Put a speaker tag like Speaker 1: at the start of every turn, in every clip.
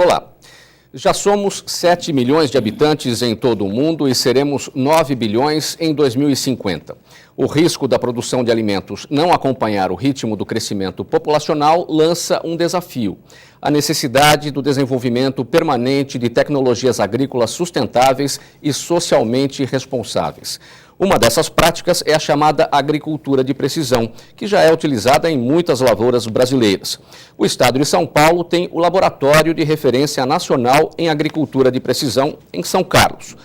Speaker 1: Olá, já somos 7 milhões de habitantes em todo o mundo e seremos 9 bilhões em 2050. O risco da produção de alimentos não acompanhar o ritmo do crescimento populacional lança um desafio: a necessidade do desenvolvimento permanente de tecnologias agrícolas sustentáveis e socialmente responsáveis. Uma dessas práticas é a chamada agricultura de precisão, que já é utilizada em muitas lavouras brasileiras. O estado de São Paulo tem o Laboratório de Referência Nacional em Agricultura de Precisão, em São Carlos.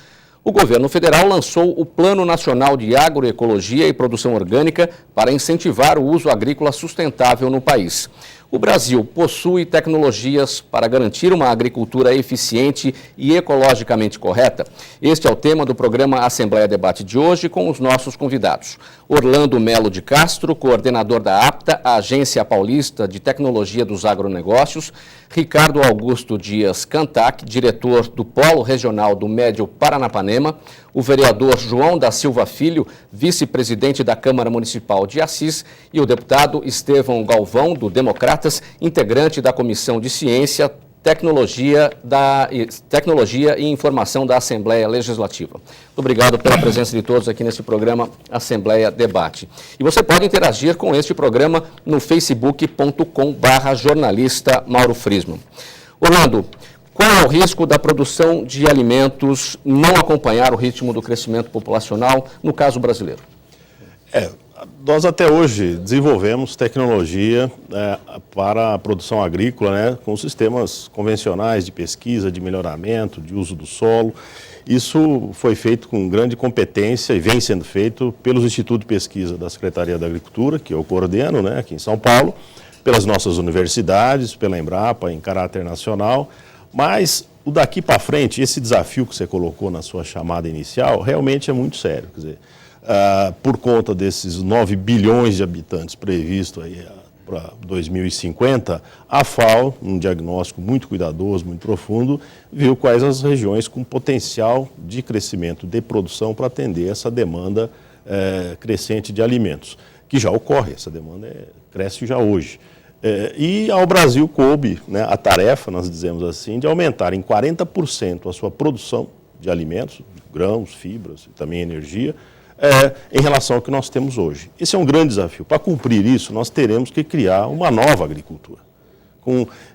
Speaker 1: O governo federal lançou o Plano Nacional de Agroecologia e Produção Orgânica para incentivar o uso agrícola sustentável no país. O Brasil possui tecnologias para garantir uma agricultura eficiente e ecologicamente correta? Este é o tema do programa Assembleia Debate de hoje com os nossos convidados. Orlando Melo de Castro, coordenador da APTA, a Agência Paulista de Tecnologia dos Agronegócios, Ricardo Augusto Dias Cantac, diretor do Polo Regional do Médio Paranapanema, o vereador João da Silva Filho, vice-presidente da Câmara Municipal de Assis, e o deputado Estevão Galvão, do Democratas, integrante da Comissão de Ciência, Tecnologia e Informação da Assembleia Legislativa. Muito obrigado pela presença de todos aqui nesse programa Assembleia Debate. E você pode interagir com este programa no facebook.com/jornalista Mauro Friesman. Orlando, qual é o risco da produção de alimentos não acompanhar o ritmo do crescimento populacional, no caso brasileiro?
Speaker 2: Nós até hoje desenvolvemos tecnologia para a produção agrícola, com sistemas convencionais de pesquisa, de melhoramento, de uso do solo. Isso foi feito com grande competência e vem sendo feito pelos institutos de pesquisa da Secretaria da Agricultura, que eu coordeno, aqui em São Paulo, pelas nossas universidades, pela Embrapa, em caráter nacional. Mas o daqui para frente, esse desafio que você colocou na sua chamada inicial, realmente é muito sério. Quer dizer, por conta desses 9 bilhões de habitantes previstos para 2050, a FAO, um diagnóstico muito cuidadoso, muito profundo, viu quais as regiões com potencial de crescimento de produção para atender essa demanda crescente de alimentos, que já ocorre, essa demanda cresce já hoje. E ao Brasil coube a tarefa, nós dizemos assim, de aumentar em 40% a sua produção de alimentos, grãos, fibras e também energia, em relação ao que nós temos hoje. Esse é um grande desafio. Para cumprir isso, nós teremos que criar uma nova agricultura.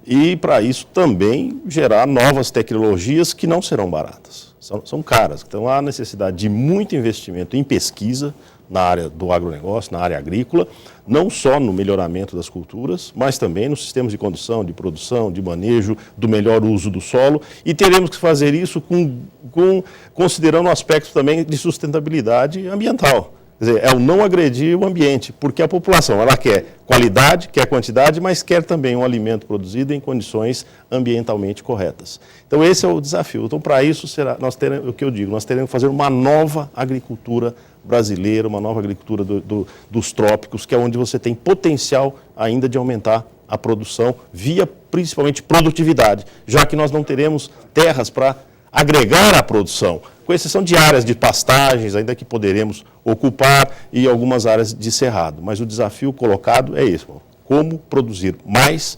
Speaker 2: E para isso também gerar novas tecnologias que não serão baratas, são caras. Então há necessidade de muito investimento em pesquisa, na área do agronegócio, na área agrícola, não só no melhoramento das culturas, mas também nos sistemas de condução, de produção, de manejo, do melhor uso do solo, e teremos que fazer isso considerando o aspecto também de sustentabilidade ambiental. Quer dizer, é o não agredir o ambiente, porque a população ela quer qualidade, quer quantidade, mas quer também um alimento produzido em condições ambientalmente corretas. Então esse é o desafio. Então para isso nós teremos que fazer uma nova agricultura brasileira, uma nova agricultura dos trópicos, que é onde você tem potencial ainda de aumentar a produção via principalmente produtividade, já que nós não teremos terras para agregar a produção, com exceção de áreas de pastagens, ainda que poderemos ocupar, e algumas áreas de cerrado. Mas o desafio colocado é esse: como produzir mais,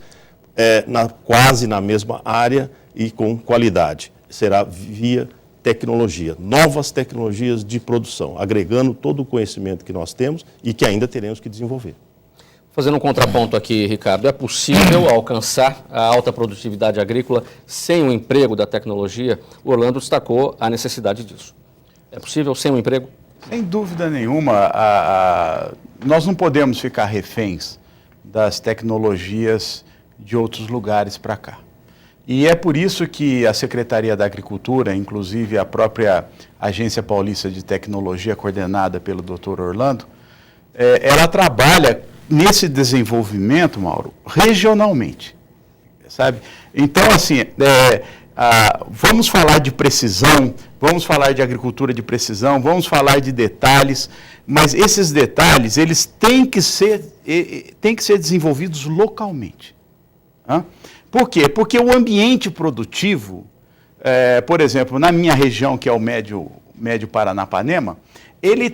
Speaker 2: quase na mesma área e com qualidade. Será via tecnologia, novas tecnologias de produção, agregando todo o conhecimento que nós temos e que ainda teremos que desenvolver.
Speaker 1: Fazendo um contraponto aqui, Ricardo, é possível alcançar a alta produtividade agrícola sem o emprego da tecnologia? O Orlando destacou a necessidade disso. É possível sem o emprego?
Speaker 3: Sem dúvida nenhuma. Nós não podemos ficar reféns das tecnologias de outros lugares para cá. E é por isso que a Secretaria da Agricultura, inclusive a própria Agência Paulista de Tecnologia, coordenada pelo Dr. Orlando, ela trabalha nesse desenvolvimento, Mauro, regionalmente, sabe? Então, assim, vamos falar de precisão, vamos falar de agricultura de precisão, vamos falar de detalhes, mas esses detalhes, eles têm que ser desenvolvidos localmente. Por quê? Porque o ambiente produtivo, por exemplo, na minha região, que é o Médio Paranapanema, ele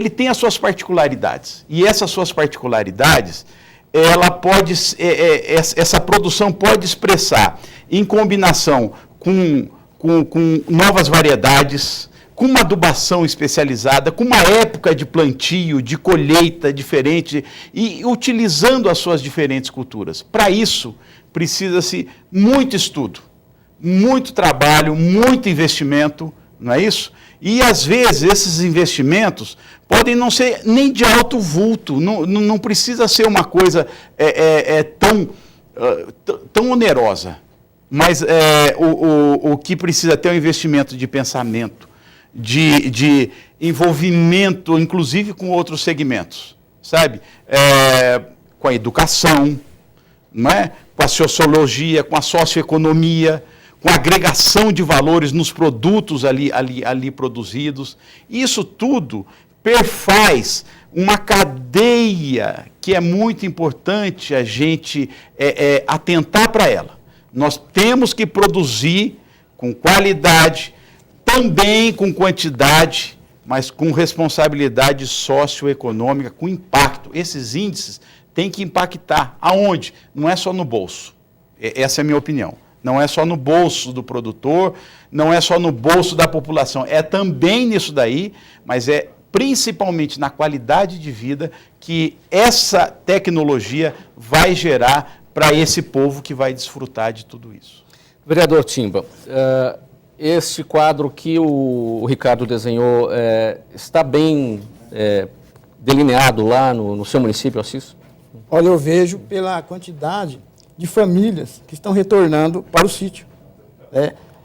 Speaker 3: tem as suas particularidades. E essas suas particularidades, essa produção pode expressar, em combinação com novas variedades, com uma adubação especializada, com uma época de plantio, de colheita diferente e utilizando as suas diferentes culturas. Para isso, precisa-se muito estudo, muito trabalho, muito investimento, não é isso? E, às vezes, esses investimentos podem não ser nem de alto vulto, não precisa ser uma coisa tão onerosa. Mas o que precisa ter é um investimento de pensamento, de envolvimento, inclusive com outros segmentos, sabe? Com a educação, não é? Com a sociologia, com a socioeconomia, com a agregação de valores nos produtos ali produzidos. Isso tudo perfaz uma cadeia que é muito importante a gente atentar para ela. Nós temos que produzir com qualidade, também com quantidade, mas com responsabilidade socioeconômica, com impacto. Esses índices têm que impactar. Aonde? Não é só no bolso. Essa é a minha opinião. Não é só no bolso do produtor, não é só no bolso da população. É também nisso daí, mas é principalmente na qualidade de vida que essa tecnologia vai gerar para esse povo que vai desfrutar de tudo isso.
Speaker 1: Vereador Timba, esse quadro que o Ricardo desenhou está bem delineado lá no seu município, Assis?
Speaker 4: Olha, eu vejo pela quantidade de famílias que estão retornando para o sítio,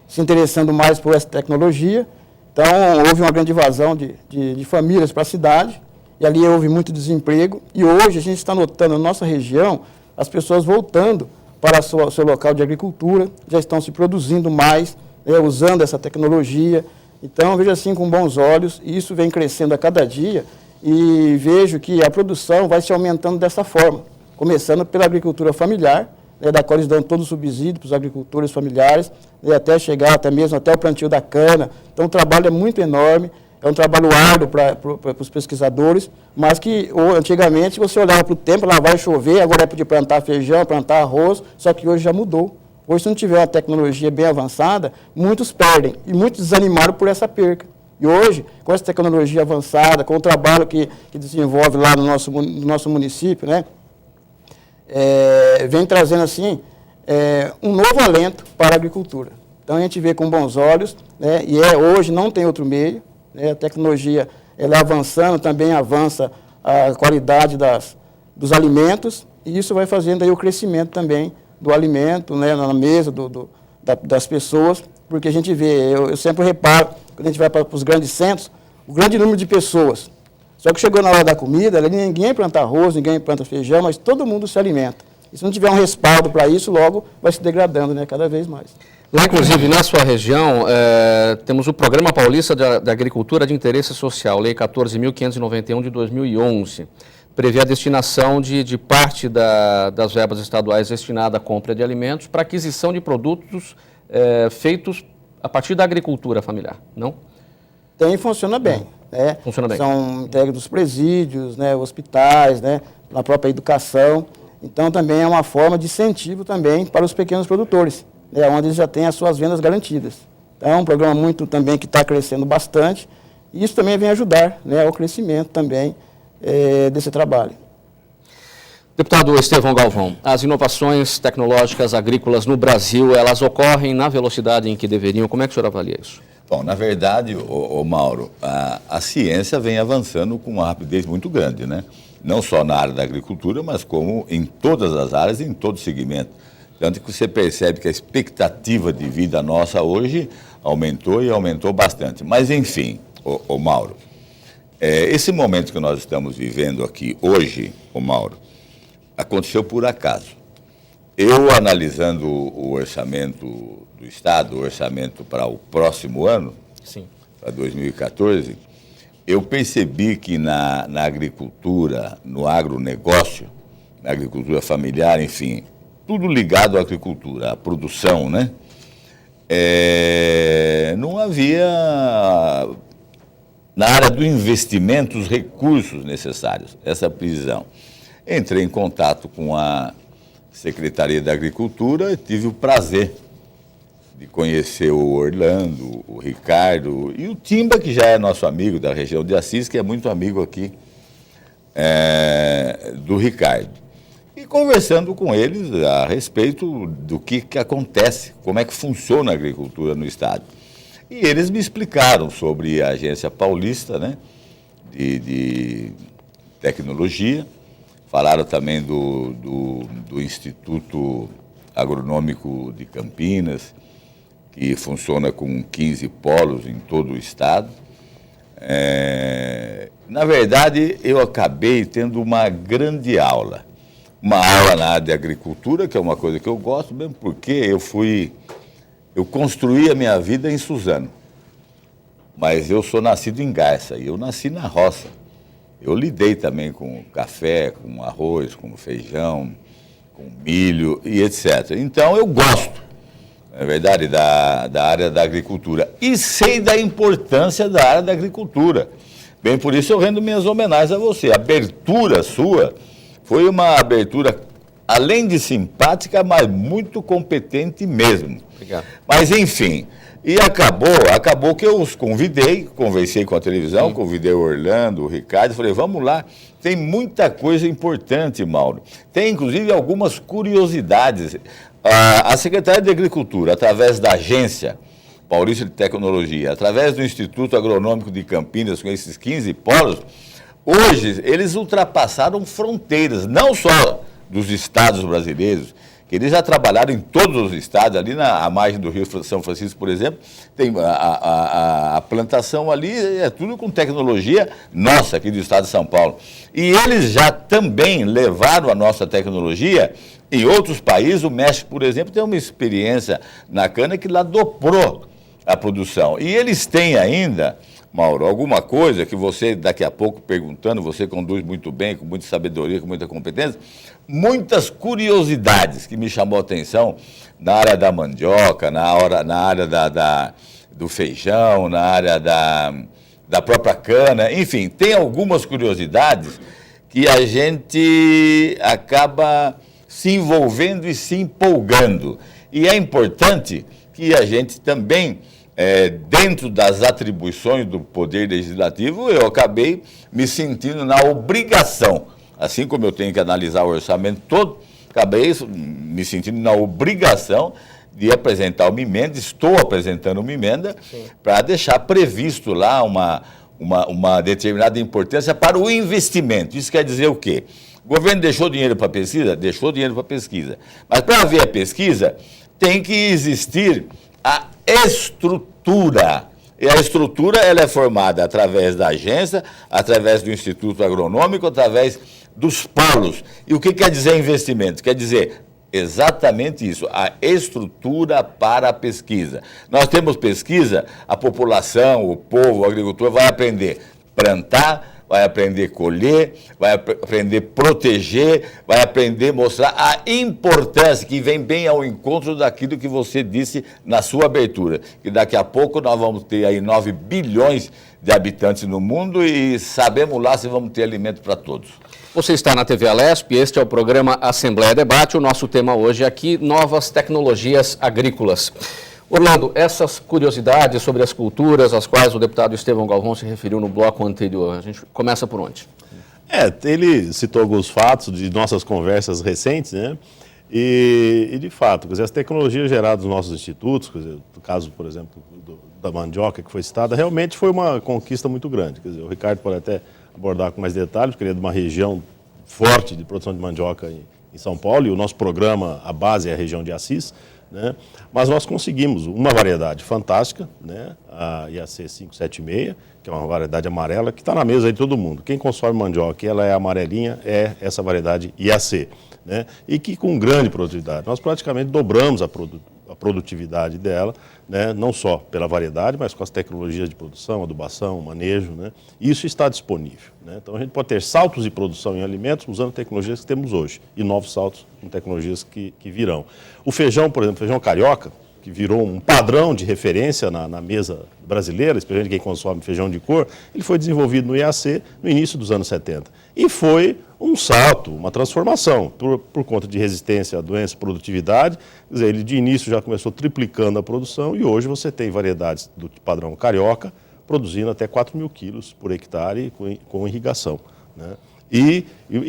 Speaker 4: se interessando mais por essa tecnologia. Então, houve uma grande invasão de famílias para a cidade, e ali houve muito desemprego, e hoje a gente está notando na nossa região as pessoas voltando para o seu local de agricultura, já estão se produzindo mais, usando essa tecnologia. Então, eu vejo assim com bons olhos, e isso vem crescendo a cada dia, e vejo que a produção vai se aumentando dessa forma, começando pela agricultura familiar, da qual eles dão todo o subsídio para os agricultores familiares, até chegar até mesmo até o plantio da cana. Então, o trabalho é muito enorme, é um trabalho árduo para os pesquisadores, mas que antigamente você olhava para o tempo, lá vai chover, agora é de plantar feijão, plantar arroz, só que hoje já mudou. Hoje, se não tiver uma tecnologia bem avançada, muitos perdem e muitos desanimaram por essa perca. E hoje, com essa tecnologia avançada, com o trabalho que desenvolve lá no nosso município, vem trazendo assim um novo alento para a agricultura. Então a gente vê com bons olhos, e hoje não tem outro meio, a tecnologia ela avançando, também avança a qualidade dos alimentos, e isso vai fazendo aí o crescimento também do alimento, na mesa das pessoas, porque a gente vê, eu sempre reparo, quando a gente vai para os grandes centros, o grande número de pessoas. Só que chegou na hora da comida, ninguém planta arroz, ninguém planta feijão, mas todo mundo se alimenta. E se não tiver um respaldo para isso, logo vai se degradando, cada vez mais.
Speaker 1: Lá, inclusive, na sua região, temos o Programa Paulista da Agricultura de Interesse Social, Lei 14.591 de 2011. Prevê a destinação de parte das verbas estaduais destinada à compra de alimentos para aquisição de produtos feitos a partir da agricultura familiar, não?
Speaker 4: Funciona bem.
Speaker 1: Funciona bem.
Speaker 4: São entregas dos presídios, hospitais, na própria educação. Então, também é uma forma de incentivo também para os pequenos produtores, onde eles já têm as suas vendas garantidas. Então, é um programa muito também que está crescendo bastante, e isso também vem ajudar ao crescimento também desse trabalho.
Speaker 1: Deputado Estevão Galvão, as inovações tecnológicas agrícolas no Brasil, elas ocorrem na velocidade em que deveriam? Como é que o senhor avalia isso?
Speaker 5: Bom, na verdade, Mauro, a ciência vem avançando com uma rapidez muito grande, Não só na área da agricultura, mas como em todas as áreas, em todo segmento. Tanto que você percebe que a expectativa de vida nossa hoje aumentou e aumentou bastante. Mas, enfim, Mauro, esse momento que nós estamos vivendo aqui hoje, Mauro, aconteceu por acaso. Eu, analisando o orçamento do Estado, o orçamento para o próximo ano,
Speaker 1: sim,
Speaker 5: para 2014, eu percebi que na agricultura, no agronegócio, na agricultura familiar, enfim, tudo ligado à agricultura, à produção, não havia, na área do investimento, os recursos necessários, essa prisão. entrei em contato com a Secretaria da Agricultura e tive o prazer de conhecer o Orlando, o Ricardo e o Timba, que já é nosso amigo da região de Assis, que é muito amigo aqui do Ricardo. E conversando com eles a respeito do que acontece, como é que funciona a agricultura no estado. E eles me explicaram sobre a Agência Paulista, né, de Tecnologia, falaram também do Instituto Agronômico de Campinas, que funciona com 15 polos em todo o estado. Na verdade, eu acabei tendo uma grande aula. Uma aula na área de agricultura, que é uma coisa que eu gosto, mesmo porque eu construí a minha vida em Suzano. Mas eu sou nascido em Garça e eu nasci na roça. Eu lidei também com café, com arroz, com feijão, com milho e etc. Então eu gosto, na verdade, da área da agricultura. E sei da importância da área da agricultura. Bem, por isso eu rendo minhas homenagens a você. A abertura sua foi uma abertura, além de simpática, mas muito competente mesmo.
Speaker 1: Obrigado.
Speaker 5: Mas, enfim, e acabou que eu os convidei, conversei com a televisão, convidei o Orlando, o Ricardo, falei, vamos lá, tem muita coisa importante, Mauro. Tem, inclusive, algumas curiosidades. A Secretaria de Agricultura, através da Agência Paulista de Tecnologia, através do Instituto Agronômico de Campinas, com esses 15 polos, hoje eles ultrapassaram fronteiras, não só dos estados brasileiros, que eles já trabalharam em todos os estados, ali à margem do Rio São Francisco, por exemplo, tem a plantação ali, é tudo com tecnologia nossa, aqui do estado de São Paulo. E eles já também levaram a nossa tecnologia em outros países. O México, por exemplo, tem uma experiência na cana que lá dobrou a produção. E eles têm ainda, Mauro, alguma coisa que você, daqui a pouco perguntando, você conduz muito bem, com muita sabedoria, com muita competência, muitas curiosidades que me chamou a atenção na área da mandioca, na área do feijão, na área da própria cana, enfim, tem algumas curiosidades que a gente acaba se envolvendo e se empolgando. E é importante que a gente também, dentro das atribuições do Poder Legislativo, eu acabei me sentindo na obrigação, assim como eu tenho que analisar o orçamento todo, acabei me sentindo na obrigação de apresentar uma emenda, estou apresentando uma emenda, para deixar previsto lá uma determinada importância para o investimento. Isso quer dizer o quê? O governo deixou dinheiro para pesquisa? Deixou dinheiro para pesquisa. Mas para haver a pesquisa, tem que existir a estrutura. E a estrutura ela é formada através da agência, através do Instituto Agronômico, através dos polos. E o que quer dizer investimento? Quer dizer exatamente isso, a estrutura para a pesquisa. Nós temos pesquisa, a população, o povo, o agricultor vai aprender a plantar, vai aprender a colher, vai aprender a proteger, vai aprender a mostrar a importância, que vem bem ao encontro daquilo que você disse na sua abertura, que daqui a pouco nós vamos ter aí 9 bilhões de habitantes no mundo e sabemos lá se vamos ter alimento para todos.
Speaker 1: Você está na TV Alesp, este é o programa Assembleia Debate. O nosso tema hoje é aqui, novas tecnologias agrícolas. Orlando, essas curiosidades sobre as culturas, às quais o deputado Estevão Galvão se referiu no bloco anterior, a gente começa por onde?
Speaker 2: Ele citou alguns fatos de nossas conversas recentes, né? E de fato, quer dizer, as tecnologias geradas nos nossos institutos, quer dizer, no caso, por exemplo, da mandioca que foi citada, realmente foi uma conquista muito grande. Quer dizer, o Ricardo pode até abordar com mais detalhes, porque ele é de uma região forte de produção de mandioca em São Paulo, e o nosso programa, a base é a região de Assis, né? Mas nós conseguimos uma variedade fantástica, né? A IAC 576, que é uma variedade amarela, que está na mesa aí de todo mundo. Quem consome mandioca, ela é amarelinha, é essa variedade IAC, né? E que com grande produtividade. Nós praticamente dobramos a produtividade dela, né? Não só pela variedade, mas com as tecnologias de produção, adubação, manejo, né? Isso está disponível, né? Então a gente pode ter saltos de produção em alimentos usando tecnologias que temos hoje e novos saltos com tecnologias que virão. O feijão, por exemplo, feijão carioca, que virou um padrão de referência na mesa brasileira, especialmente quem consome feijão de cor, ele foi desenvolvido no IAC no início dos anos 70. E foi um salto, uma transformação, por conta de resistência à doença, produtividade. Quer dizer, ele de início já começou triplicando a produção e hoje você tem variedades do padrão carioca produzindo até 4 mil quilos por hectare com irrigação, né? E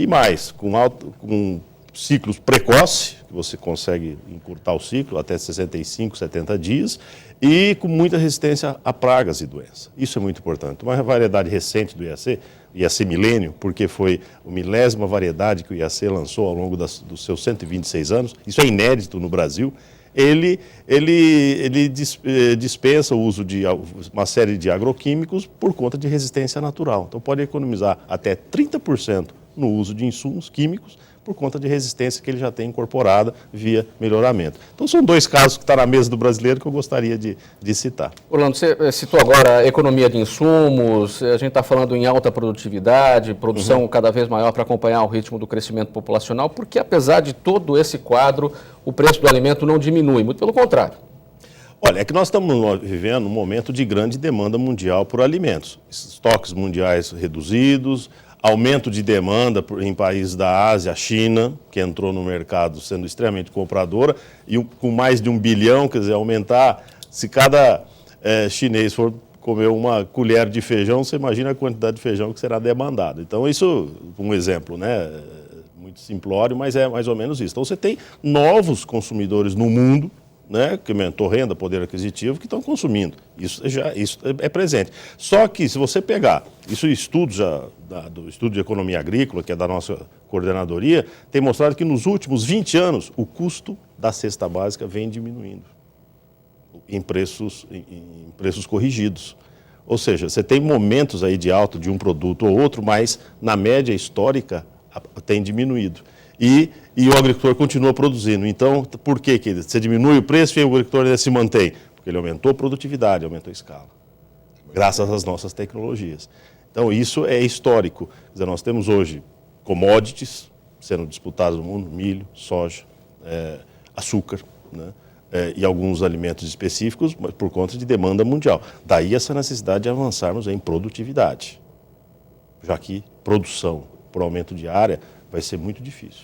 Speaker 2: mais, com ciclos precoces, que você consegue encurtar o ciclo até 65, 70 dias, e com muita resistência a pragas e doenças. Isso é muito importante. Uma variedade recente do IAC Milênio, porque foi a 1000ª variedade que o IAC lançou ao longo dos seus 126 anos, isso é inédito no Brasil, ele dispensa o uso de uma série de agroquímicos por conta de resistência natural. Então pode economizar até 30% no uso de insumos químicos por conta de resistência que ele já tem incorporada via melhoramento. Então são dois casos que estão na mesa do brasileiro que eu gostaria de citar.
Speaker 1: Orlando, você citou agora a economia de insumos, a gente está falando em alta produtividade, produção cada vez maior para acompanhar o ritmo do crescimento populacional, porque apesar de todo esse quadro, o preço do alimento não diminui, muito pelo contrário.
Speaker 2: Olha, é que nós estamos vivendo um momento de grande demanda mundial por alimentos. Estoques mundiais reduzidos, aumento de demanda em países da Ásia, a China, que entrou no mercado sendo extremamente compradora, e com mais de 1 bilhão, quer dizer, aumentar, se cada chinês for comer uma colher de feijão, você imagina a quantidade de feijão que será demandado. Então isso, um exemplo, né, muito simplório, mas é mais ou menos isso. Então você tem novos consumidores no mundo, né, que aumentou renda, poder aquisitivo, que estão consumindo. Isso é presente. Só que se você pegar, isso estudos do Estudo de Economia Agrícola, que é da nossa coordenadoria, tem mostrado que nos últimos 20 anos o custo da cesta básica vem diminuindo em preços corrigidos. Ou seja, você tem momentos aí de alta de um produto ou outro, mas na média histórica tem diminuído. E o agricultor continua produzindo. Então, por que você diminui o preço e o agricultor ainda se mantém? Porque ele aumentou a produtividade, aumentou a escala, graças às nossas tecnologias. Então, isso é histórico. Quer dizer, nós temos hoje commodities sendo disputados no mundo, milho, soja, açúcar, né? E alguns alimentos específicos, mas por conta de demanda mundial. Daí essa necessidade de avançarmos em produtividade, já que produção por aumento de área vai ser muito difícil.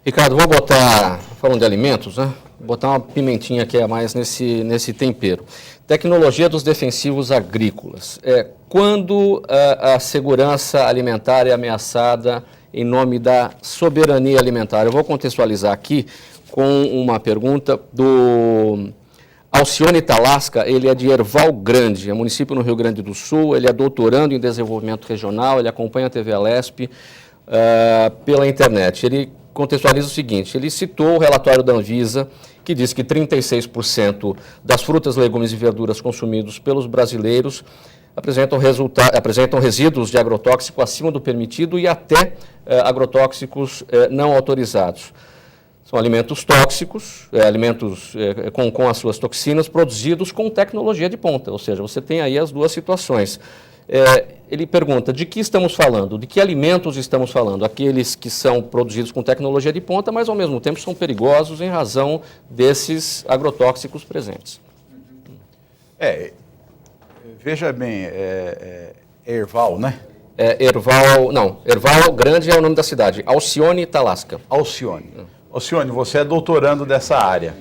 Speaker 1: Ricardo, vou botar, falando de alimentos, né? Botar uma pimentinha aqui a mais nesse tempero. Tecnologia dos defensivos agrícolas. Quando a segurança alimentar é ameaçada em nome da soberania alimentar? Eu vou contextualizar aqui com uma pergunta do Alcione Talasca. Ele é de Erval Grande, é município no Rio Grande do Sul, ele é doutorando em desenvolvimento regional, ele acompanha a TV Alesp pela internet. Ele contextualiza o seguinte: ele citou o relatório da Anvisa, que diz que 36% das frutas, legumes e verduras consumidos pelos brasileiros apresentam resíduos de agrotóxico acima do permitido e até agrotóxicos não autorizados. São alimentos tóxicos, alimentos com as suas toxinas, produzidos com tecnologia de ponta, ou seja, você tem aí as duas situações. Ele pergunta, de que estamos falando? De que alimentos estamos falando? Aqueles que são produzidos com tecnologia de ponta, mas ao mesmo tempo são perigosos em razão desses agrotóxicos presentes.
Speaker 3: Veja bem, Erval, né?
Speaker 1: Erval Grande é o nome da cidade, Alcione Talasca.
Speaker 3: Alcione, você é doutorando dessa área.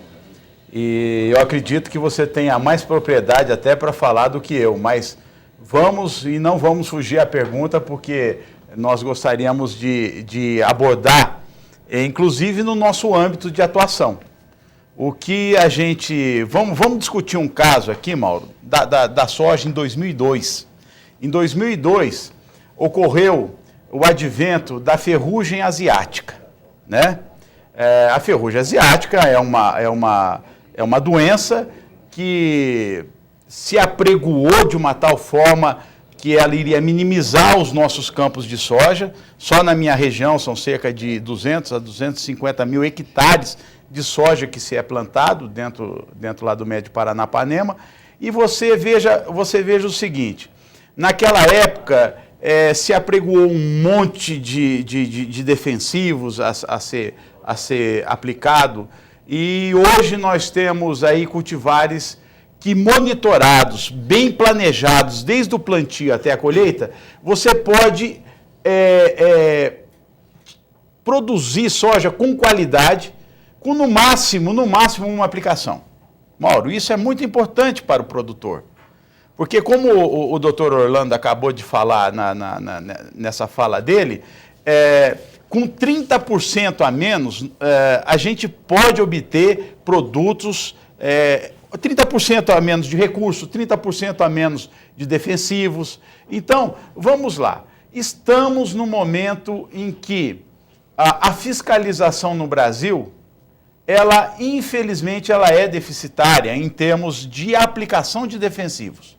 Speaker 3: E eu acredito que você tenha mais propriedade até para falar do que eu, mas não vamos fugir à pergunta, porque nós gostaríamos de abordar, inclusive no nosso âmbito de atuação. O que a gente... Vamos discutir um caso aqui, Mauro, da soja em 2002. Em 2002, ocorreu o advento da ferrugem asiática, né? A ferrugem asiática é uma doença que se apregoou de uma tal forma que ela iria minimizar os nossos campos de soja. Só na minha região são cerca de 200 a 250 mil hectares de soja que se é plantado dentro lá do Médio Paranapanema. E você veja o seguinte, naquela época se apregoou um monte de defensivos a ser aplicado E hoje nós temos aí cultivares que monitorados, bem planejados, desde o plantio até a colheita, você pode produzir soja com qualidade, com no máximo uma aplicação. Mauro, isso é muito importante para o produtor. Porque como o doutor Orlando acabou de falar nessa fala dele, com 30% a menos, a gente pode obter produtos, 30% a menos de recursos, 30% a menos de defensivos. Então, vamos lá. Estamos no momento em que a fiscalização no Brasil, infelizmente, ela é deficitária em termos de aplicação de defensivos.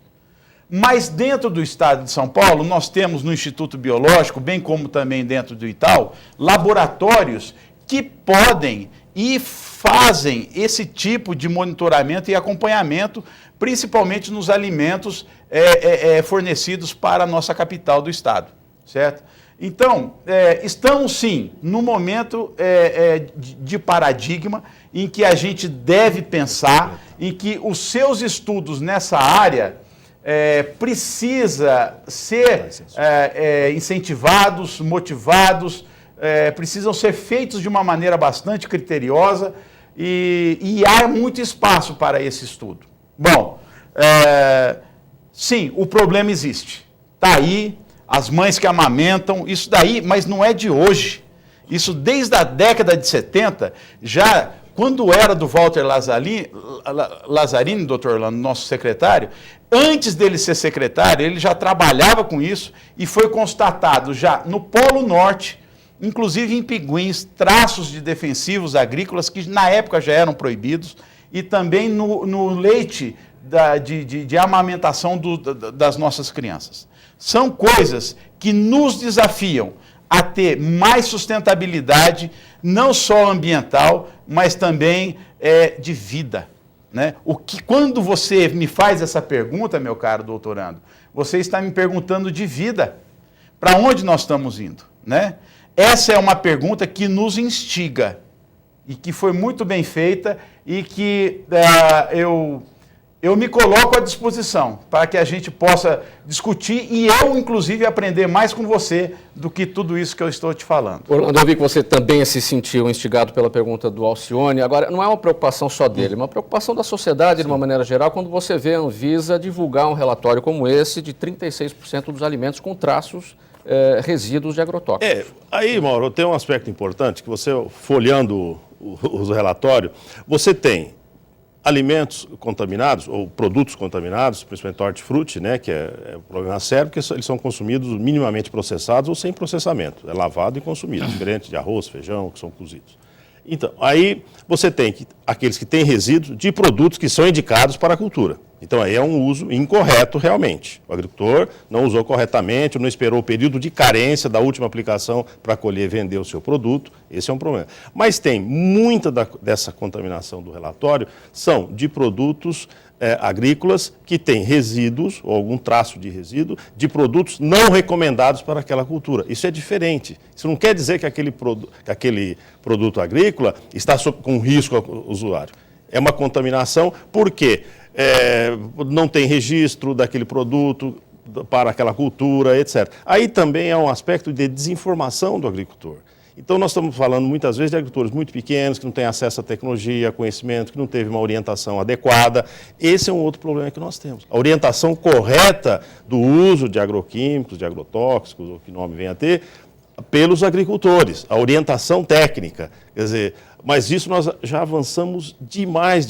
Speaker 3: Mas dentro do estado de São Paulo, nós temos no Instituto Biológico, bem como também dentro do ITAL, laboratórios que podem e fazem esse tipo de monitoramento e acompanhamento, principalmente nos alimentos fornecidos para a nossa capital do estado, certo? Então, estamos sim no momento de paradigma em que a gente deve pensar, em que os seus estudos nessa área precisa ser incentivados, motivados, precisam ser feitos de uma maneira bastante criteriosa e há muito espaço para esse estudo. Bom, sim, o problema existe. Está aí, as mães que amamentam, isso daí, mas não é de hoje. Isso desde a década de 70, já quando era do Walter Lazzarini, doutor Orlando, nosso secretário, antes dele ser secretário, ele já trabalhava com isso e foi constatado já no Polo Norte, inclusive em pinguins, traços de defensivos agrícolas que na época já eram proibidos e também no leite de amamentação das nossas crianças. São coisas que nos desafiam a ter mais sustentabilidade, não só ambiental, mas também de vida. Né? Quando você me faz essa pergunta, meu caro doutorando, você está me perguntando de vida. Para onde nós estamos indo? Né? Essa é uma pergunta que nos instiga e que foi muito bem feita e que eu me coloco à disposição para que a gente possa discutir e eu, inclusive, aprender mais com você do que tudo isso que eu estou te falando.
Speaker 1: Orlando, eu vi que você também se sentiu instigado pela pergunta do Alcione. Agora, não é uma preocupação só dele, é uma preocupação da sociedade, de uma maneira geral, quando você vê a Anvisa divulgar um relatório como esse de 36% dos alimentos com traços resíduos de agrotóxicos.
Speaker 2: Aí, Mauro, tem um aspecto importante, que você, folheando o relatório, você tem alimentos contaminados, ou produtos contaminados, principalmente hortifruti, né, que é um problema sério, porque eles são consumidos minimamente processados ou sem processamento. É lavado e consumido, diferente de arroz, feijão, que são cozidos. Então, aí você tem aqueles que têm resíduos de produtos que são indicados para a cultura. Então, aí é um uso incorreto realmente. O agricultor não usou corretamente, não esperou o período de carência da última aplicação para colher e vender o seu produto. Esse é um problema. Mas tem muita dessa contaminação do relatório são de produtos agrícolas que têm resíduos, ou algum traço de resíduo, de produtos não recomendados para aquela cultura. Isso é diferente. Isso não quer dizer que aquele produto agrícola está com risco ao usuário. É uma contaminação porque não tem registro daquele produto para aquela cultura, etc. Aí também é um aspecto de desinformação do agricultor. Então, nós estamos falando muitas vezes de agricultores muito pequenos, que não têm acesso à tecnologia, a conhecimento, que não teve uma orientação adequada. Esse é um outro problema que nós temos. A orientação correta do uso de agroquímicos, de agrotóxicos, ou que nome venha a ter, pelos agricultores, a orientação técnica. Quer dizer, mas isso nós já avançamos demais.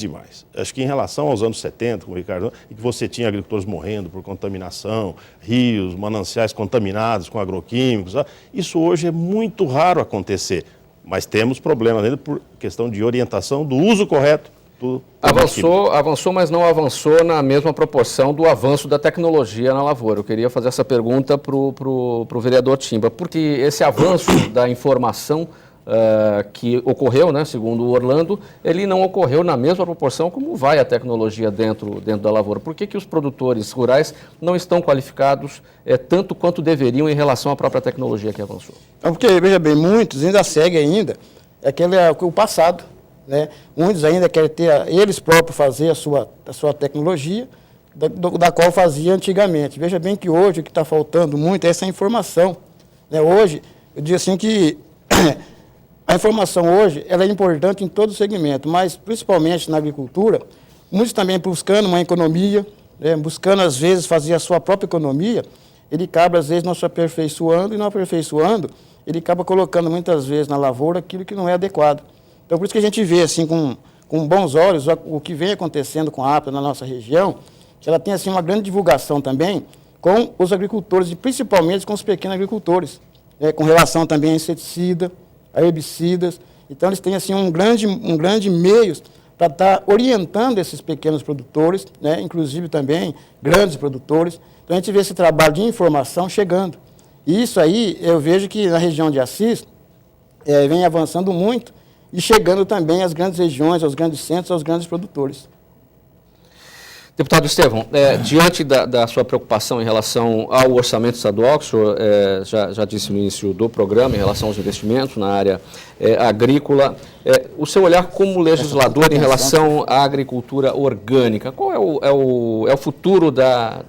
Speaker 2: Acho que em relação aos anos 70, como o Ricardo, em que você tinha agricultores morrendo por contaminação, rios, mananciais contaminados com agroquímicos, isso hoje é muito raro acontecer, mas temos problemas ainda por questão de orientação do uso correto do
Speaker 1: Avançou, mas não avançou na mesma proporção do avanço da tecnologia na lavoura. Eu queria fazer essa pergunta para o vereador Timba, porque esse avanço da informação que ocorreu, né, segundo o Orlando, ele não ocorreu na mesma proporção como vai a tecnologia dentro da lavoura. Por que os produtores rurais não estão qualificados tanto quanto deveriam em relação à própria tecnologia que avançou?
Speaker 4: Porque, veja bem, muitos ainda seguem o passado. né? Muitos ainda querem ter, eles próprios fazer a sua tecnologia, da qual fazia antigamente. Veja bem que hoje o que está faltando muito é essa informação, né? Hoje, eu digo assim que a informação hoje ela é importante em todo o segmento, mas principalmente na agricultura, muitos também buscando uma economia, né? Buscando às vezes fazer a sua própria economia, ele acaba às vezes não se aperfeiçoando, e não aperfeiçoando, ele acaba colocando muitas vezes na lavoura aquilo que não é adequado. Então, por isso que a gente vê assim com bons olhos o que vem acontecendo com a APA na nossa região, que ela tem assim uma grande divulgação também com os agricultores, e principalmente com os pequenos agricultores, né, com relação também a inseticida, a herbicidas. Então, eles têm assim um grande meio para estar orientando esses pequenos produtores, né, inclusive também grandes produtores. Então, a gente vê esse trabalho de informação chegando. E isso aí, eu vejo que na região de Assis, vem avançando muito e chegando também às grandes regiões, aos grandes centros, aos grandes produtores.
Speaker 1: Deputado Estevão, diante da sua preocupação em relação ao orçamento estadual, que o senhor já disse no início do programa, em relação aos investimentos na área agrícola, o seu olhar como legislador em relação à agricultura orgânica, qual é o futuro da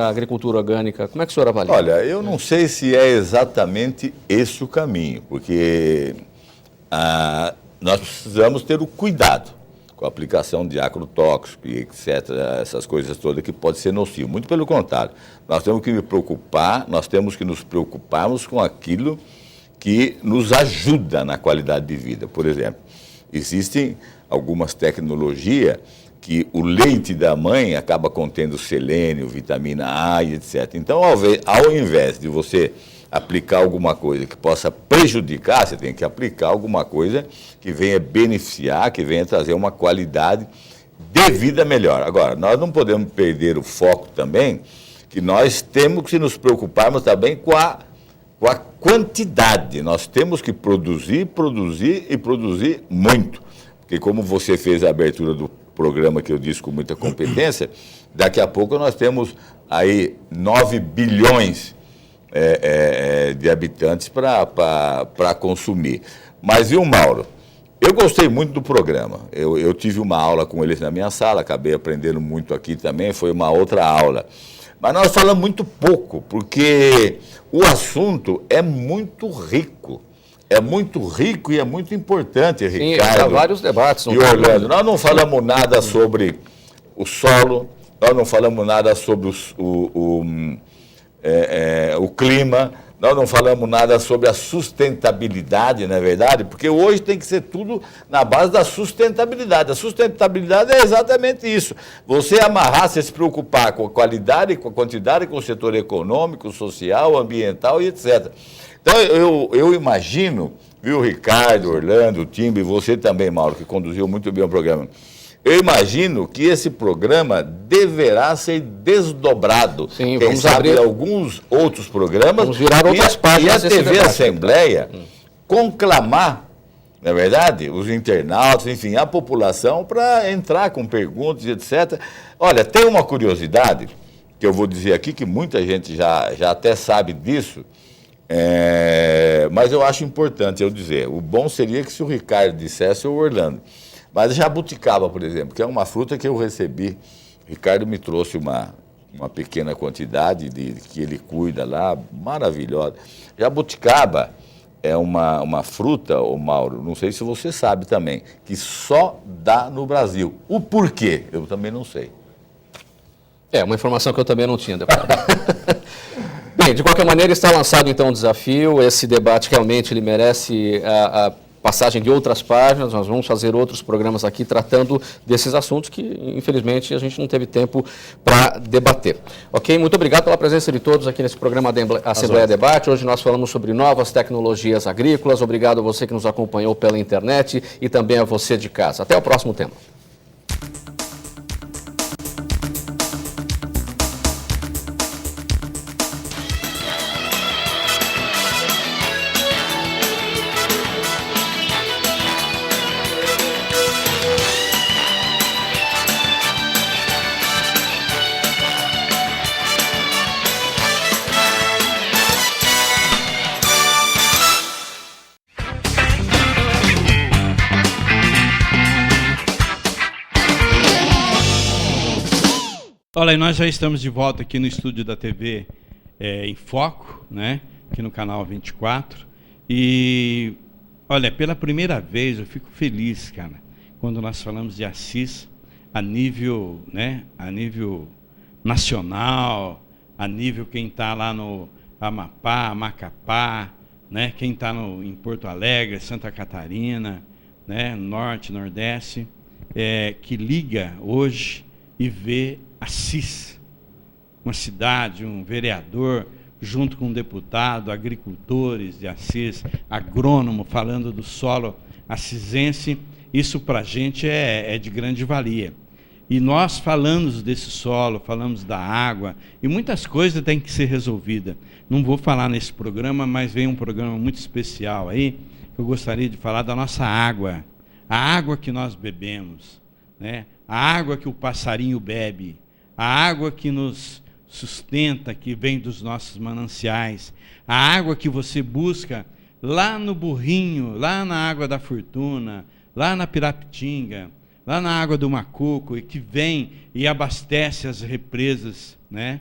Speaker 1: agricultura orgânica? Como é que o senhor avalia?
Speaker 5: Olha, eu não sei se é exatamente esse o caminho, porque nós precisamos ter o cuidado com a aplicação de agrotóxico e etc., essas coisas todas que pode ser nocivo. Muito pelo contrário, nós temos que nos preocuparmos com aquilo que nos ajuda na qualidade de vida. Por exemplo, existem algumas tecnologias que o leite da mãe acaba contendo selênio, vitamina A e etc. Então, ao invés de você aplicar alguma coisa que possa prejudicar, você tem que aplicar alguma coisa que venha beneficiar, que venha trazer uma qualidade de vida melhor. Agora, nós não podemos perder o foco também, que nós temos que nos preocuparmos também com a quantidade. Nós temos que produzir muito. Porque como você fez a abertura do programa, que eu disse com muita competência, daqui a pouco nós temos aí 9 bilhões de habitantes para consumir. Mas, viu, Mauro, eu gostei muito do programa. Eu tive uma aula com eles na minha sala, acabei aprendendo muito aqui também, foi uma outra aula. Mas nós falamos muito pouco, porque o assunto é muito rico. É muito rico e é muito importante, Ricardo.
Speaker 1: Sim, há vários debates.
Speaker 5: E Orlando, nós não falamos nada sobre o solo, nós não falamos nada sobre o clima, nós não falamos nada sobre a sustentabilidade, não é verdade? Porque hoje tem que ser tudo na base da sustentabilidade. A sustentabilidade é exatamente isso. Você amarrar, você se preocupar com a qualidade, com a quantidade, com o setor econômico, social, ambiental e etc. Então, eu imagino, viu, Ricardo, Orlando, Timbe, você também, Mauro, que conduziu muito bem o programa, eu imagino que esse programa deverá ser desdobrado.
Speaker 1: Sim,
Speaker 5: quem
Speaker 1: vamos
Speaker 5: sabe
Speaker 1: abrir
Speaker 5: alguns outros programas.
Speaker 1: Vamos virar outras páginas.
Speaker 5: E a TV Assembleia conclamar, não é verdade, os internautas, enfim, a população para entrar com perguntas, etc. Olha, tem uma curiosidade que eu vou dizer aqui, que muita gente já até sabe disso, mas eu acho importante eu dizer. O bom seria que se o Ricardo dissesse ou o Orlando. Mas jabuticaba, por exemplo, que é uma fruta que eu recebi. O Ricardo me trouxe uma pequena quantidade que ele cuida lá, maravilhosa. Jabuticaba é uma fruta, ô Mauro, não sei se você sabe também, que só dá no Brasil. O porquê? Eu também não sei.
Speaker 1: Uma informação que eu também não tinha, deputado. Bem, de qualquer maneira, está lançado então o desafio. Esse debate realmente ele merece a passagem de outras páginas. Nós vamos fazer outros programas aqui tratando desses assuntos que, infelizmente, a gente não teve tempo para debater. Ok? Muito obrigado pela presença de todos aqui nesse programa da Assembleia Debate. Hoje nós falamos sobre novas tecnologias agrícolas. Obrigado a você que nos acompanhou pela internet e também a você de casa. Até o próximo tema.
Speaker 6: Olha, e nós já estamos de volta aqui no estúdio da TV em Foco, né? Aqui no canal 24. E, olha, pela primeira vez eu fico feliz, cara, quando nós falamos de Assis a nível, né? A nível nacional, a nível quem está lá no Amapá, Macapá, né? Quem está em Porto Alegre, Santa Catarina, né? Norte, Nordeste, que liga hoje e vê Assis, uma cidade, um vereador, junto com um deputado, agricultores de Assis, agrônomo, falando do solo assisense. Isso para a gente é de grande valia. E nós falamos desse solo, falamos da água, e muitas coisas têm que ser resolvidas. Não vou falar nesse programa, mas vem um programa muito especial aí, que eu gostaria de falar da nossa água. A água que nós bebemos, né? A água que o passarinho bebe, a água que nos sustenta, que vem dos nossos mananciais, a água que você busca lá no Burrinho, lá na Água da Fortuna, lá na Pirapitinga, lá na Água do Macuco, e que vem e abastece as represas, né?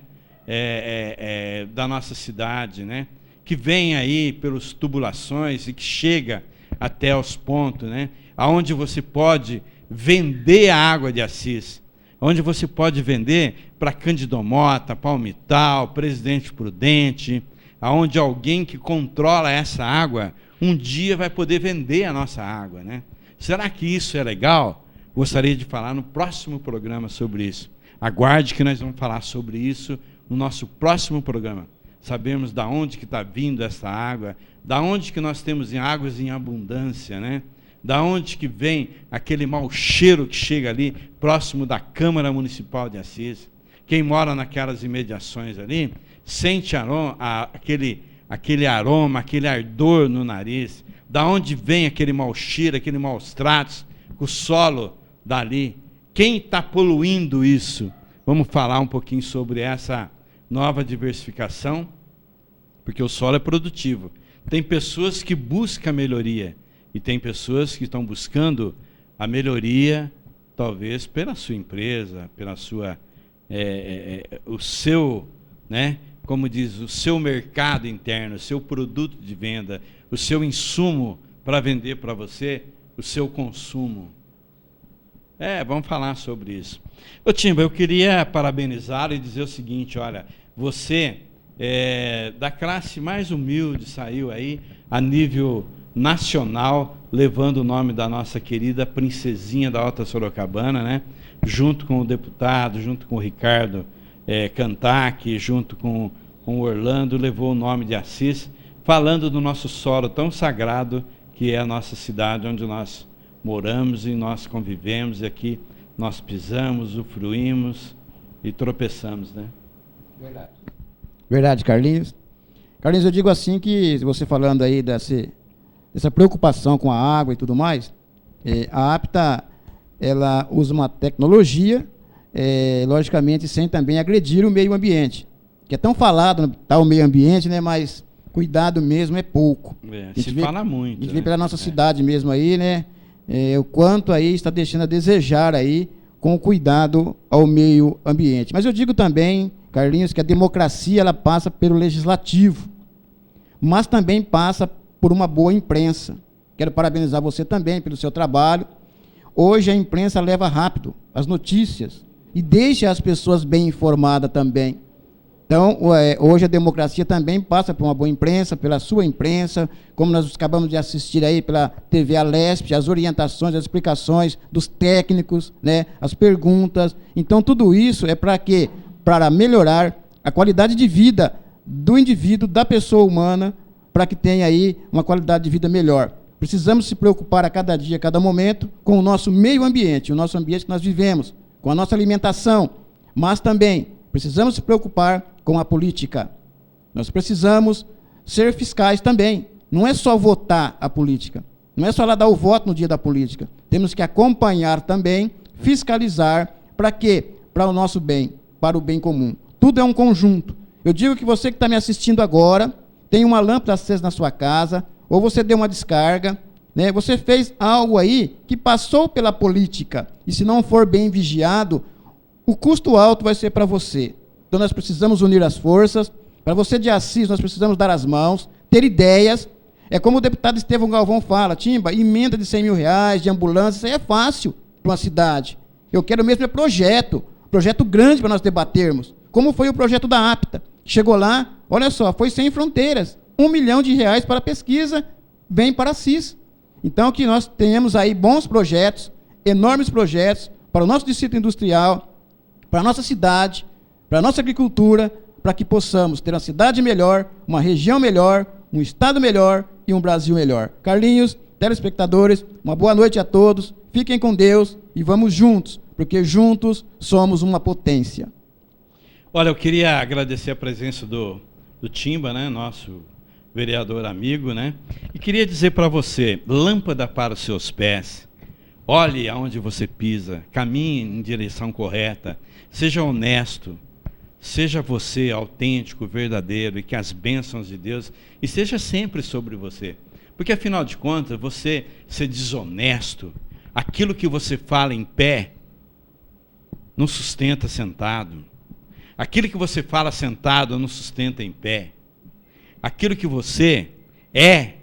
Speaker 6: Da nossa cidade, né? Que vem aí pelas tubulações e que chega até os pontos, né? Aonde você pode vender a água de Assis, onde você pode vender para Cândido Mota, Palmital, Presidente Prudente, aonde alguém que controla essa água um dia vai poder vender a nossa água, né? Será que isso é legal? Gostaria de falar no próximo programa sobre isso. Aguarde que nós vamos falar sobre isso no nosso próximo programa. Sabemos da onde que está vindo essa água, da onde que nós temos águas em abundância, né? Da onde que vem aquele mau cheiro que chega ali, próximo da Câmara Municipal de Assis. Quem mora naquelas imediações ali, sente aquele aroma, aquele ardor no nariz. Da onde vem aquele mau cheiro, aquele maus tratos, o solo dali. Quem está poluindo isso? Vamos falar um pouquinho sobre essa nova diversificação, porque o solo é produtivo. Tem pessoas que buscam melhoria, e tem pessoas que estão buscando a melhoria, talvez pela sua empresa, pela sua, o seu, né, como diz, o seu mercado interno, o seu produto de venda, o seu insumo para vender para você, o seu consumo. Vamos falar sobre isso. Ô Timba, eu queria parabenizá-lo e dizer o seguinte, olha, você da classe mais humilde saiu aí a nível nacional, levando o nome da nossa querida princesinha da Alta Sorocabana, né? Junto com o deputado, junto com o Ricardo Cantac, junto com o Orlando, levou o nome de Assis, falando do nosso solo tão sagrado que é a nossa cidade, onde nós moramos e nós convivemos, e aqui nós pisamos, usufruímos e tropeçamos, né?
Speaker 4: Verdade. Verdade, Carlinhos. Carlinhos, eu digo assim que, você falando aí dessa preocupação com a água e tudo mais, a APTA, ela usa uma tecnologia, logicamente, sem também agredir o meio ambiente, que é tão falado, tá, o meio ambiente, né, mas cuidado mesmo é pouco.
Speaker 6: Se fala muito.
Speaker 4: A gente vê pela nossa cidade mesmo aí, né, o quanto aí está deixando a desejar aí com o cuidado ao meio ambiente. Mas eu digo também, Carlinhos, que a democracia ela passa pelo legislativo, mas também passa por uma boa imprensa. Quero parabenizar você também pelo seu trabalho. Hoje a imprensa leva rápido as notícias e deixa as pessoas bem informadas também. Então, hoje a democracia também passa por uma boa imprensa, pela sua imprensa, como nós acabamos de assistir aí pela TV Alesp, as orientações, as explicações dos técnicos, né, as perguntas. Então, tudo isso é para quê? Para melhorar a qualidade de vida do indivíduo, da pessoa humana, para que tenha aí uma qualidade de vida melhor. Precisamos se preocupar a cada dia, a cada momento, com o nosso meio ambiente, o nosso ambiente que nós vivemos, com a nossa alimentação, mas também precisamos se preocupar com a política. Nós precisamos ser fiscais também. Não é só votar a política, não é só lá dar o voto no dia da política. Temos que acompanhar também, fiscalizar, para quê? Para o nosso bem, para o bem comum. Tudo é um conjunto. Eu digo que você que está me assistindo agora, tem uma lâmpada acesa na sua casa, ou você deu uma descarga, né? Você fez algo aí que passou pela política, e se não for bem vigiado, o custo alto vai ser para você. Então nós precisamos unir as forças. Para você de Assis, nós precisamos dar as mãos, ter ideias. É como o deputado Estevão Galvão fala, Timba, emenda de 100 mil reais, de ambulância, isso aí é fácil para uma cidade. Eu quero mesmo é projeto grande para nós debatermos. Como foi o projeto da APTA? Chegou lá, olha só, foi sem fronteiras. R$1 milhão para pesquisa, vem para Assis. Então, que nós tenhamos aí bons projetos, enormes projetos, para o nosso distrito industrial, para a nossa cidade, para a nossa agricultura, para que possamos ter uma cidade melhor, uma região melhor, um estado melhor e um Brasil melhor. Carlinhos, telespectadores, uma boa noite a todos, fiquem com Deus e vamos juntos, porque juntos somos uma potência.
Speaker 6: Olha, eu queria agradecer a presença do Timba, né, nosso vereador amigo, né, e queria dizer para você, lâmpada para os seus pés, olhe aonde você pisa, caminhe em direção correta, seja honesto, seja você autêntico, verdadeiro, e que as bênçãos de Deus estejam sempre sobre você. Porque, afinal de contas, você ser desonesto, aquilo que você fala em pé, não sustenta sentado. Aquilo que você fala sentado, não sustenta em pé. Aquilo que você é,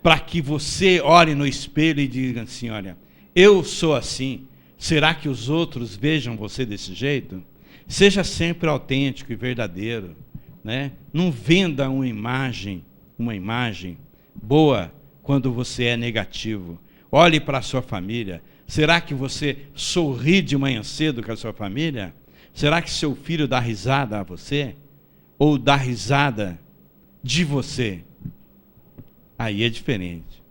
Speaker 6: para que você olhe no espelho e diga assim, olha, eu sou assim, será que os outros vejam você desse jeito? Seja sempre autêntico e verdadeiro, né? Não venda uma imagem boa quando você é negativo. Olhe para a sua família. Será que você sorri de manhã cedo com a sua família? Será que seu filho dá risada a você? Ou dá risada de você? Aí é diferente,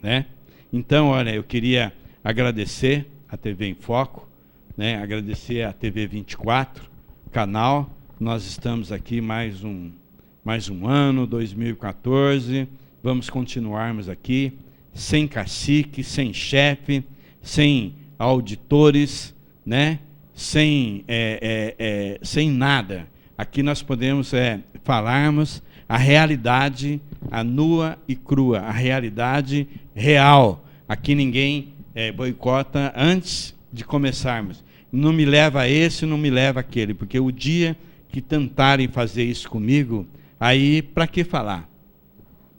Speaker 6: né? Então, olha, eu queria agradecer a TV em Foco, né? Agradecer a TV 24, canal. Nós estamos aqui mais um ano, 2014. Vamos continuarmos aqui, sem cacique, sem chefe, sem auditores, né? Sem nada. Aqui nós podemos falarmos a realidade, a nua e crua, a realidade real. Aqui ninguém boicota antes de começarmos. Não me leva a esse, não me leva aquele, porque o dia que tentarem fazer isso comigo, aí para que falar?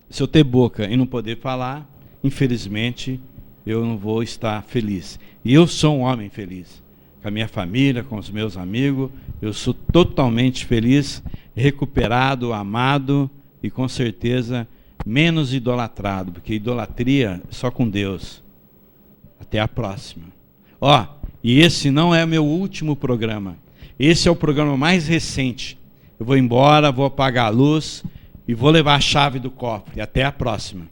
Speaker 6: Se eu ter boca e não poder falar, infelizmente, eu não vou estar feliz. E eu sou um homem feliz. Com a minha família, com os meus amigos, eu sou totalmente feliz, recuperado, amado e com certeza menos idolatrado, porque idolatria só com Deus. Até a próxima. E esse não é o meu último programa. Esse é o programa mais recente. Eu vou embora, vou apagar a luz e vou levar a chave do cofre. Até a próxima.